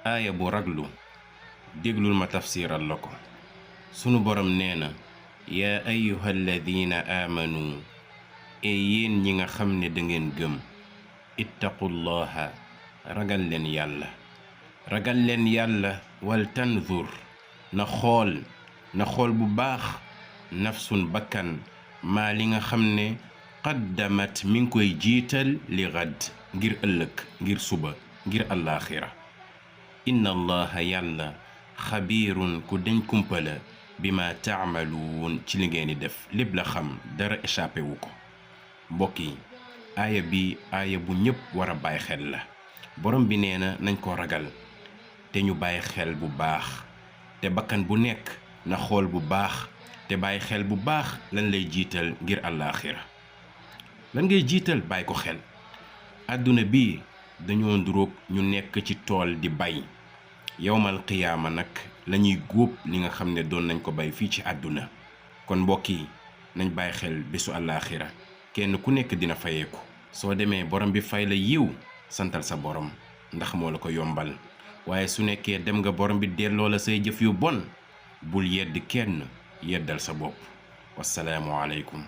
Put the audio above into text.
aaya bu raglu déglul ma tafsiral la ko. sunu borom nee na yaa ayyuha alladina aamanu e yéen ñi nga xam ne dangeen gëm ittaqullaha ragal leen yàlla wal tanzur na xool bu baax nafsun bakkan maa li nga xam ne qaddamat mi ngi koy jiital li gad ngir ëllëg ngir suba ngir allaaxira inna allaha yàlla xabiirun ku deñ kumpala bi ma taamaluun ci li ngeen di def lépp la xam dara échappé wu ko. mbokk yi aaya bi aaya bu ñépp war a bàyyi xel la. borom bi nee na nañ ko ragal te ñu bàyyi xel bu baax te bakkan bu nekk na xool bu baax te bàyyi xel bu baax lan lay jiital ngir àllaaxira. lan ngay jiital bàyyi ko xel. àdduna bi dañoo nduróog ñu nekk ci tool di bay yowmal qiyaama nag lañuy góob li nga xam ne doon nañ ko bay fii ci àdduna. kon mbokk yi nañ bàyyi xel bésu àllaaxira kenn ku nekk dina fayeeku. soo demee borom bi fay la yiw santal sa borom ndax moo la ko yombal waaye su nekkee dem nga borom bi delloo la say jëf yu bon bul yedd kenn yeddal sa bopp. wassalaamu aleykum.